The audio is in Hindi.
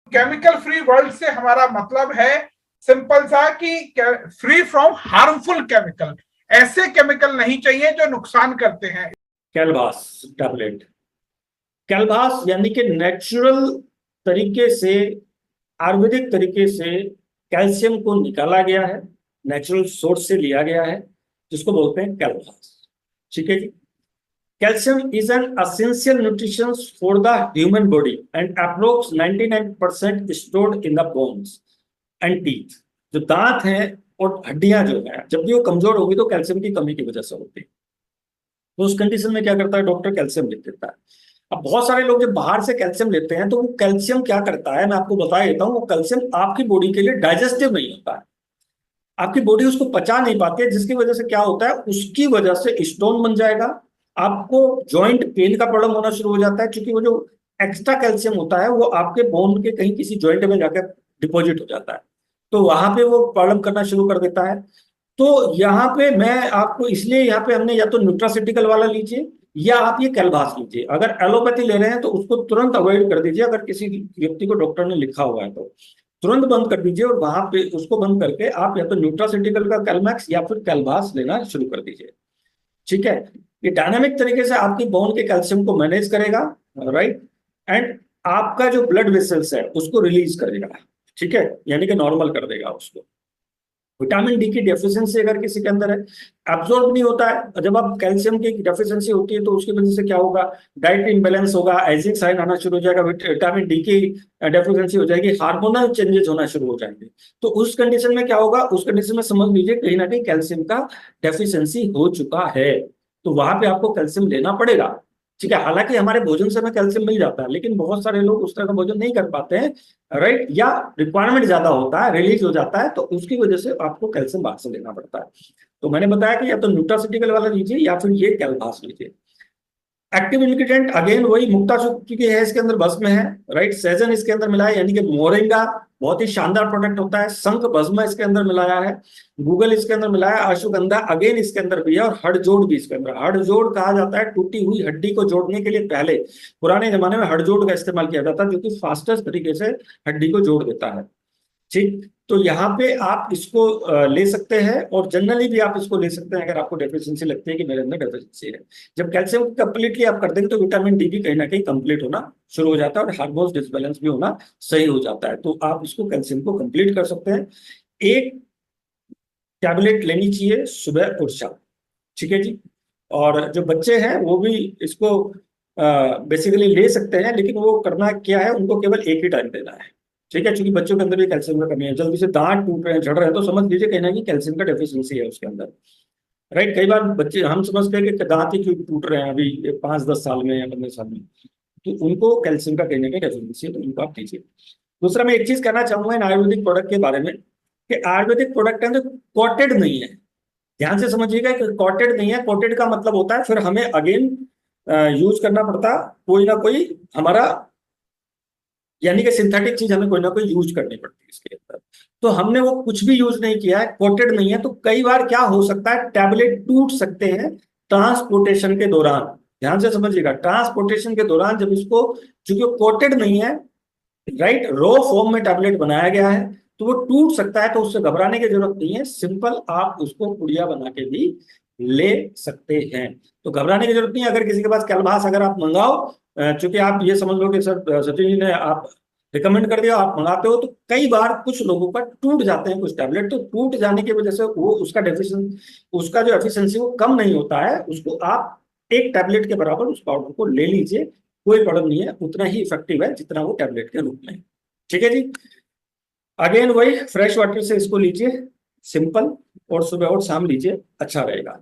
केमिकल फ्री वर्ल्ड से हमारा मतलब है सिंपल सा कि फ्री फ्रॉम हार्मफुल केमिकल, ऐसे केमिकल नहीं चाहिए जो नुकसान करते हैं। कैलभास टैबलेट, कैलभास यानी कि नेचुरल तरीके से, आयुर्वेदिक तरीके से कैल्शियम को निकाला गया है, नेचुरल सोर्स से लिया गया है, जिसको बोलते हैं कैलभास। ठीक है जी। Calcium is an essential nutrition for the human body and approx 99% stored in the bones and teeth। जो दांत हैं और हड्डियां जो है, जब भी वो कमजोर होगी तो कैल्शियम की कमी की वजह से होती है। तो उस कंडीशन में क्या करता है डॉक्टर, कैल्शियम लिख देता है। अब बहुत सारे लोग जब बाहर से कैल्शियम लेते हैं तो वो कैल्शियम क्या करता है, मैं आपको बता देता हूँ। वो कैल्शियम आपकी बॉडी के लिए डाइजेस्टिव नहीं होता है, आपकी बॉडी उसको पचा नहीं पाती है, जिसकी वजह से क्या होता है, उसकी वजह से स्टोन बन जाएगा, आपको जॉइंट पेन का प्रॉब्लम होना शुरू हो जाता है, क्योंकि वो जो एक्स्ट्रा कैल्शियम होता है वो आपके बोन के कहीं किसी जॉइंट में जाकर डिपॉजिट हो जाता है, तो वहां पे वो प्रॉब्लम करना शुरू कर देता है। तो यहाँ पे मैं आपको इसलिए यहाँ पे हमने या तो न्यूट्रासिटिकल वाला लीजिए या आप ये कैलभास लीजिए। अगर एलोपैथी ले रहे हैं तो उसको तुरंत अवॉइड कर दीजिए, अगर किसी व्यक्ति को डॉक्टर ने लिखा हुआ है तो तुरंत बंद कर दीजिए, और वहां पे उसको बंद करके आप या तो न्यूट्रासिटिकल का कैलमैक्स या फिर कैलभास लेना शुरू कर दीजिए। ठीक है, ये डायनामिक तरीके से आपकी बोन के कैल्शियम को मैनेज करेगा, राइट, एंड आपका जो ब्लड वेसल्स है उसको रिलीज करेगा। ठीक है, यानी कि नॉर्मल कर देगा उसको। विटामिन डी की डेफिशिएंसी अगर किसी के अंदर है, एब्जॉर्ब नहीं होता है, जब आप कैल्शियम की डेफिशिएंसी होती है तो उसकी वजह से क्या होगा, डाइट इम्बैलेंस होगा, एजिंग साइन आना शुरू हो जाएगा, विटामिन डी की डेफिशिएंसी हो जाएगी, हार्मोनल चेंजेस होना शुरू हो जाएंगे। तो उस कंडीशन में क्या होगा, उस कंडीशन में समझ लीजिए कहीं ना कहीं कैल्शियम का डेफिशिएंसी हो चुका है, तो वहां पे आपको कैल्शियम लेना पड़ेगा। ठीक है, हालांकि हमारे भोजन से हमें कैल्शियम मिल जाता है, लेकिन बहुत सारे लोग उस तरह का भोजन नहीं कर पाते हैं, राइट, या रिक्वायरमेंट ज्यादा होता है, रिलीज हो जाता है, तो उसकी वजह से आपको कैल्शियम बाहर से लेना पड़ता है। तो मैंने बताया कि या तो न्यूट्रासिटिकल वाला लीजिए या फिर ये कैलभास लीजिए। एक्टिव इंग्रेडिएंट अगेन वही मुक्ता की है, इसके अंदर भस्म है, राइट, सेजन इसके अंदर मिला है, यानी कि मोरिंगा बहुत ही शानदार प्रोडक्ट होता है, शंख भस्म इसके अंदर मिलाया है, गूगल इसके अंदर मिलाया है, अश्वगंधा अगेन इसके अंदर भी है, और हड़जोड़ भी इसके अंदर। हड़जोड़ कहा जाता है टूटी हुई हड्डी को जोड़ने के लिए, पहले पुराने जमाने में हड़जोड़ का इस्तेमाल किया जाता है, जो कि फास्टेस्ट तरीके से हड्डी को जोड़ देता है। ठीक, तो यहाँ पे आप इसको ले सकते हैं, और जनरली भी आप इसको ले सकते हैं अगर आपको डेफिशिएंसी लगती है कि मेरे अंदर डेफिशिएंसी है। जब कैल्शियम कंप्लीटली आप कर देंगे तो विटामिन डी भी कहीं ना कहीं कंप्लीट होना शुरू हो जाता है, और हार्मोन्स डिसबैलेंस भी होना सही हो जाता है, तो आप इसको कैल्शियम को कंप्लीट कर सकते हैं। एक टैबलेट लेनी चाहिए सुबह और शाम। ठीक है जी। और जो बच्चे हैं वो भी इसको बेसिकली ले सकते हैं, लेकिन वो करना क्या है, उनको केवल एक ही टाइम देना है। ठीक है, क्योंकि बच्चों के अंदर भी कैल्शियम का कमी है, जल्दी से दांत टूट रहे हैं, झड़ रहे हैं, तो समझ लीजिए कहीं ना कहीं कैल्शियम का डेफिशिएंसी है उसके अंदर, राइट। कई बार बच्चे हम समझते हैं कि दांत ही क्यों टूट रहे हैं अभी 5-10 साल में या 15 साल में, तो उनको कैल्शियम का कहीं ना कहीं डेफिशिएंसी है, तो उनको आप दीजिए। दूसरा मैं एक चीज कहना चाहूंगा इन आयुर्वेदिक प्रोडक्ट के बारे में, कि आयुर्वेदिक प्रोडक्ट है तो कोटेड नहीं है, ध्यान से समझिएगा कि कोटेड नहीं है। कोटेड का मतलब होता है फिर हमें अगेन यूज करना पड़ता कोई ना कोई हमारा, यानी कि सिंथेटिक चीज हमें कोई ना कोई यूज करनी पड़ती है इसके अंदर, तो हमने वो कुछ भी यूज नहीं किया है, कोटेड नहीं है, तो कई बार क्या हो सकता है, टैबलेट टूट सकते हैं ट्रांसपोर्टेशन के दौरान। ध्यान से समझिएगा, ट्रांसपोर्टेशन के दौरान जब इसको, चूंकि कोटेड नहीं है, राइट, रॉ फॉर्म में टैबलेट बनाया गया है, तो वो टूट सकता है, तो उससे घबराने की जरूरत नहीं है, सिंपल आप उसको पुड़िया बना के भी ले सकते हैं, तो घबराने की जरूरत नहीं है। अगर किसी के पास कैलभास अगर आप मंगाओ, चूंकि आप ये समझ लो कि सर सचिन जी ने आप रिकमेंड कर दिया, आप मंगाते हो, तो कई बार कुछ लोगों का टूट जाते हैं कुछ टैबलेट, तो टूट जाने की वजह से वो उसका डेफिशिएंसी, उसका जो एफिशिएंसी वो कम नहीं होता है, उसको आप एक टैबलेट के बराबर उस पाउडर को ले लीजिए, कोई प्रॉब्लम नहीं है, उतना ही इफेक्टिव है जितना वो टैबलेट के रूप में। ठीक है जी। अगेन वही फ्रेश वाटर से इसको लीजिए, सिंपल, और सुबह और शाम लीजिए, अच्छा रहेगा।